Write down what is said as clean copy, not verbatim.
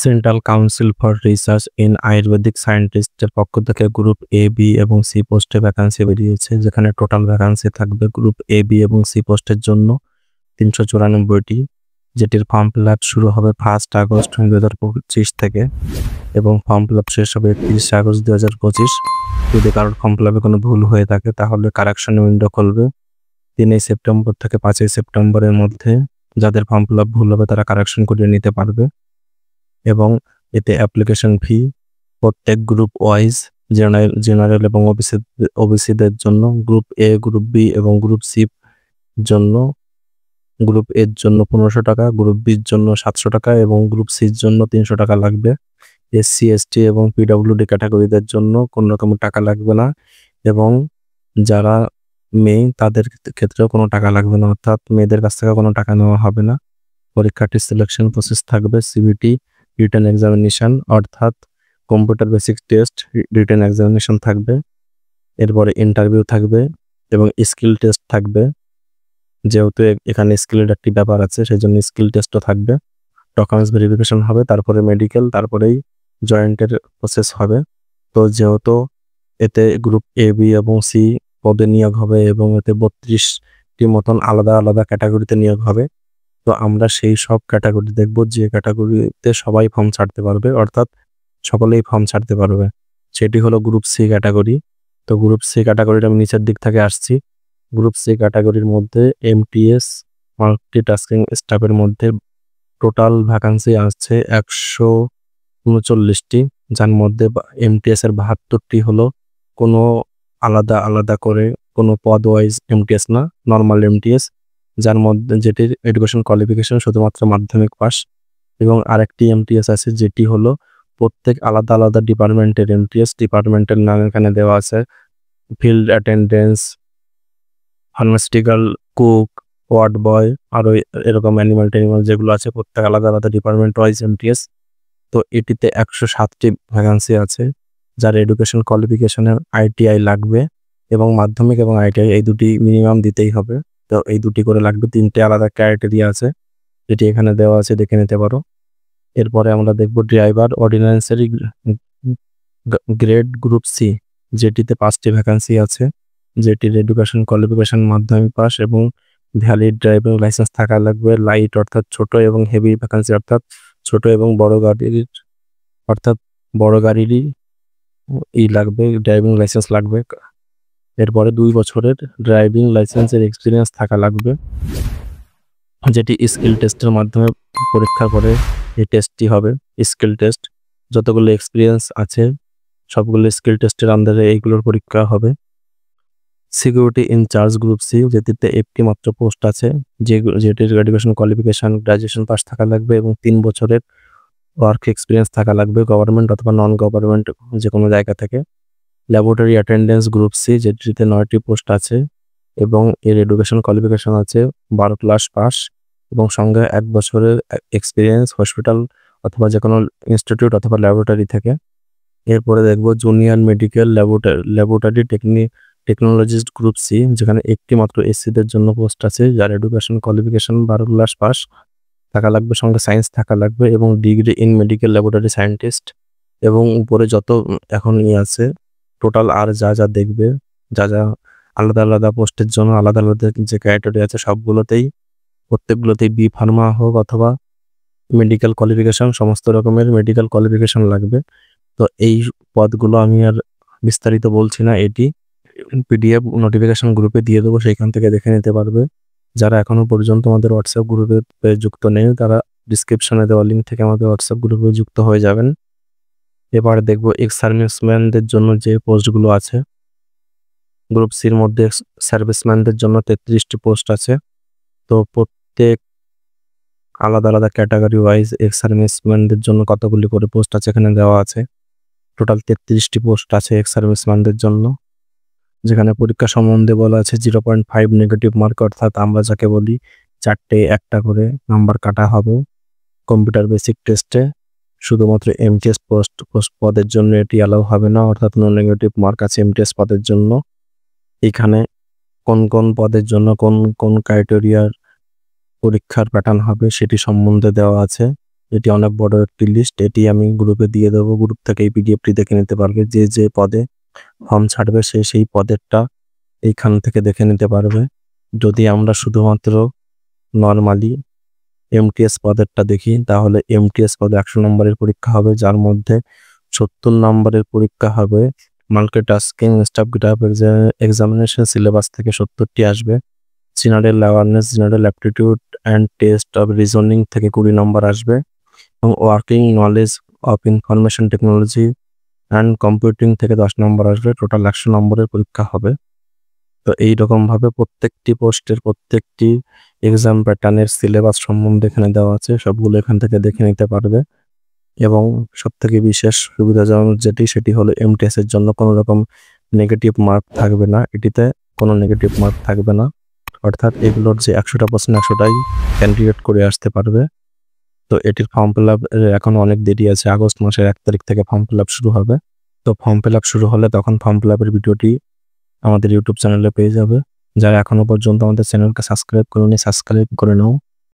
Central council for research in Ayurvedic সায়েন্টিস্টের পক্ষ থেকে গ্রুপ এ, বি এবং সি পোস্টে ভ্যাকান্সি বেরিয়েছে, যেখানে টোটাল ভ্যাকান্সি থাকবে গ্রুপ এ, বি এবং সি পোস্টের জন্য 394টি, যেটির ফর্ম ফিল আপ শুরু হবে 1 আগস্ট 2025 থেকে এবং ফর্ম ফিল আপ শেষ হবে 31 আগস্ট 2025। যদি কারোর ফর্ম ফিল আপে কোনো ভুল হয়ে থাকে তাহলে কারেকশন উইন্ডো খুলবে 3 সেপ্টেম্বর থেকে 5 সেপ্টেম্বরের মধ্যে। যাদের ফর্ম ফিল আপ ভুল হবে তারা কারেকশন করিয়ে নিতে পারবে এবং এতে অ্যাপ্লিকেশন ফি প্রত্যেক গ্রুপ ওয়াইজ জেনারেল এবং ওবিসিদের জন্য, গ্রুপ এ, গ্রুপ বি এবং গ্রুপ সি জন্য, গ্রুপ এর জন্য 1500 টাকা, গ্রুপ বির জন্য 700 টাকা এবং গ্রুপ সির জন্য 300 টাকা লাগবে। এসসি, এসটি এবং পিডব্লিউডি ক্যাটাগরিদের জন্য কোনো রকম টাকা লাগবে না এবং যারা মেয়ে তাদের ক্ষেত্রেও কোনো টাকা লাগবে না, অর্থাৎ মেয়েদের কাছ থেকে কোনো টাকা নেওয়া হবে না। পরীক্ষাটির সিলেকশন প্রসেস থাকবে সিবিটি রিটেন এক্সামিনেশন, অর্থাৎ computer basic test written examination থাকবে, এরপরে ইন্টারভিউ থাকবে এবং স্কিল টেস্ট থাকবে। যেহেতু এখানে স্কিলের একটি ব্যাপার আছে সেই জন্য স্কিল টেস্টও থাকবে, ডকুমেন্টস ভেরিফিকেশন হবে, তারপরে মেডিকেল, তারপরেই জয়েন্টের প্রসেস হবে। তো যেহেতু এতে গ্রুপ এ, বি এবং সি পদে নিয়োগ হবে এবং এতে 32টি মতন আলাদা আলাদা ক্যাটাগরিতে নিয়োগ হবে, তো আমরা সেই সব ক্যাটাগরি দেখব যে ক্যাটাগরিতে সবাই ফর্ম ছাড়তে পারবে, অর্থাৎ সকলেই ফর্ম ছাড়তে পারবে। সেটি হলো গ্রুপ সি ক্যাটাগরি। তো গ্রুপ সি ক্যাটাগরিটা আমি নিচের দিক থেকে আসছি। গ্রুপ সি ক্যাটাগরির মধ্যে এমটিএস মাল্টিটাস্কিং স্টাফের মধ্যে টোটাল ভ্যাকান্সি আসছে 139টি, যার মধ্যে এমটিএস এর 72টি হলো কোনো আলাদা আলাদা করে কোনো পদ ওয়াইজ এমটিএস না, নর্মাল এমটিএস, যার মধ্যে যেটির এডুকেশন কোয়ালিফিকেশন শুধুমাত্র মাধ্যমিক পাস, এবং আরেকটি এমটিএস আছে যেটি হলো প্রত্যেক আলাদা আলাদা ডিপার্টমেন্টের এমটিএস। ডিপার্টমেন্টের নাম এখানে দেওয়া আছে, field attendance, pharmaceutical, cook, ward boy, আরও এরকম অ্যানিমাল টেনিমাল যেগুলো আছে প্রত্যেক আলাদা আলাদা ডিপার্টমেন্ট ওয়াইজ এমটিএস। তো এটিতে 107টি ভ্যাকান্সি আছে, যার এডুকেশন কোয়ালিফিকেশনের আইটিআই লাগবে এবং মাধ্যমিক এবং আইটিআই এই দুটি মিনিমাম দিতেই হবে। তো এই দুটি করে লাগবে, 3টে আলাদা ক্রাইটেরিয়া আছে যেটি এখানে দেওয়া আছে, দেখে নিতে পারো। এরপরে আমরা দেখব ড্রাইভার অর্ডিন্যান্সেরই গ্রেড গ্রুপ সি, যেটিতে 5টি ভ্যাকান্সি আছে, যেটির এডুকেশন কোয়ালিফিকেশন মাধ্যমিক পাস এবং ভ্যালিড ড্রাইভিং লাইসেন্স থাকা লাগবে। লাইট অর্থাৎ ছোট এবং হেভি ভ্যাকান্সি অর্থাৎ ছোট এবং বড় গাড়িরই লাগবে, ড্রাইভিং লাইসেন্স লাগবে। এরপরে 2 বছরের ড্রাইভিং লাইসেন্সের এক্সপিরিয়েন্স থাকা লাগবে, যেটি স্কিল টেস্টের মাধ্যমে পরীক্ষা করে এই টেস্টটি হবে স্কিল টেস্ট। যতগুলো এক্সপিরিয়েন্স আছে সবগুলো স্কিল টেস্টের আন্ডারে এইগুলোর পরীক্ষা হবে। সিকিউরিটি ইনচার্জ গ্রুপ সি, যেটিতে একটি মাত্র পোস্ট আছে, যেটির এডুকেশন কোয়ালিফিকেশন গ্রাজুয়েশন পাস থাকা লাগবে এবং 3 বছরের ওয়ার্ক এক্সপিরিয়েন্স থাকা লাগবে, গভর্নমেন্ট অথবা নন গভর্নমেন্ট যে কোনো জায়গা থেকে। ল্যাবরেটরি অ্যাটেন্ডেন্স গ্রুপ সি, যেটিতে 9টি পোস্ট আছে এবং এর এডুকেশন কোয়ালিফিকেশন আছে 12 ক্লাস পাস এবং সঙ্গে 1 বছরের এক্সপিরিয়েন্স হসপিটাল অথবা যে কোনো ইনস্টিটিউট অথবা ল্যাবরেটরি থেকে। এরপরে দেখব junior medical laboratory technologist group C, যেখানে একটি মাত্র এসসিদের জন্য পোস্ট আছে, যার এডুকেশন কোয়ালিফিকেশন 12 ক্লাস পাস থাকা লাগবে, সঙ্গে সায়েন্স থাকা লাগবে এবং degree in medical laboratory scientist. এবং উপরে যত এখন আছে টোটাল আর যা যা দেখবে, যা যা আলাদা আলাদা পোস্টের জন্য আলাদা আলাদা যে ক্রাইটেরিয়া আছে সবগুলোতেই প্রত্যেকগুলোতেই বি ফার্মা হোক অথবা মেডিকেল কোয়ালিফিকেশন, সমস্ত রকমের মেডিকেল কোয়ালিফিকেশন লাগবে। তো এই পদগুলো আমি আর বিস্তারিত বলছি না, এটি পিডিএফ নোটিফিকেশন গ্রুপে দিয়ে দেবো, সেইখান থেকে দেখে নিতে পারবে। যারা এখনো পর্যন্ত আমাদের হোয়াটসঅ্যাপ গ্রুপে যুক্ত নেই তারা ডিসক্রিপশনে দেওয়া লিঙ্ক থেকে আমাদের হোয়াটসঅ্যাপ গ্রুপে যুক্ত হয়ে যাবেন। এবার দেখব এক্স সার্ভিসম্যানদের জন্য যে পোস্টগুলো আছে। গ্রুপ সির মধ্যে সার্ভিসম্যানদের জন্য 33টি পোস্ট আছে। তো প্রত্যেক আলাদা আলাদা ক্যাটাগরি ওয়াইজ এক্স সার্ভিসম্যানদের জন্য কতগুলি করে পোস্ট আছে এখানে দেওয়া আছে। টোটাল 33টি পোস্ট আছে এক্স সার্ভিসম্যানদের জন্য, যেখানে পরীক্ষা সম্বন্ধে বলা আছে 0.5 নেগেটিভ মার্ক, অর্থাৎ আমরা যাকে বলি 4টে 1টা করে নাম্বার কাটা হবে কম্পিউটার বেসিক টেস্টে। শুধুমাত্র এমটিএস পদের জন্য এটি অ্যালাউ হবে না, অর্থাৎ নো নেগেটিভ মার্ক আছে এমটিএস পদের জন্য। এখানে কোন কোন পদের জন্য কোন কোন ক্রাইটেরিয়ার পরীক্ষার প্যাটার্ন হবে সেটি সম্বন্ধে দেওয়া আছে। এটি অনেক বড় একটি লিস্ট। এটি আমি গ্রুপে দিয়ে দেবো। গ্রুপ থেকে এই পিডিএফটি দেখে নিতে পারবে। যে পদে ফর্ম ছাড়বে সেই পদেরটা এইখান থেকে দেখে নিতে পারবে। যদি আমরা শুধুমাত্র নর্মালি এমটিএস পদেরটা দেখি, তাহলে এমটিএস পদে 100 নম্বরের পরীক্ষা হবে, যার মধ্যে 70 নম্বরের পরীক্ষা হবে মাল্টিটাস্কিং স্টাফ গ্রাফের যে এক্সামিনেশন সিলেবাস থেকে 70টি আসবে। General awareness, general aptitude and test of reasoning থেকে 20 নম্বর আসবে এবং working knowledge of information technology and computing থেকে 10 নম্বর আসবে। টোটাল 100 নম্বরের পরীক্ষা হবে। তো এইরকমভাবে প্রত্যেকটি পোস্টের প্রত্যেকটি এক্সাম প্যাটার্নের সিলেবাস সম্বন্ধে এখানে দেওয়া আছে, সবগুলো এখান থেকে দেখে নিতে পারবে। এবং সবথেকে বিশেষ সুবিধাজনক সেটি হলো এমটিএস এর জন্য কোনো রকম নেগেটিভ মার্ক থাকবে না। এটিতে কোনো নেগেটিভ মার্ক থাকবে না, অর্থাৎ এগুলোর যে 100% 100টাই ক্যান্ডিডেট করে আসতে পারবে। তো এটির ফর্ম ফিল আপ এখনো অনেক দেরি আছে। আগস্ট মাসের 1 তারিখ থেকে ফর্ম ফিল আপ শুরু হবে। তো ফর্ম ফিল আপ শুরু হলে তখন ফর্ম ফিল আপের ভিডিওটি আমাদের ইউটিউব চ্যানেলে পেয়ে যাবে। যারা এখনো পর্যন্ত আমাদের চ্যানেলকে সাবস্ক্রাইব করেনি, সাবস্ক্রাইব করে নাও।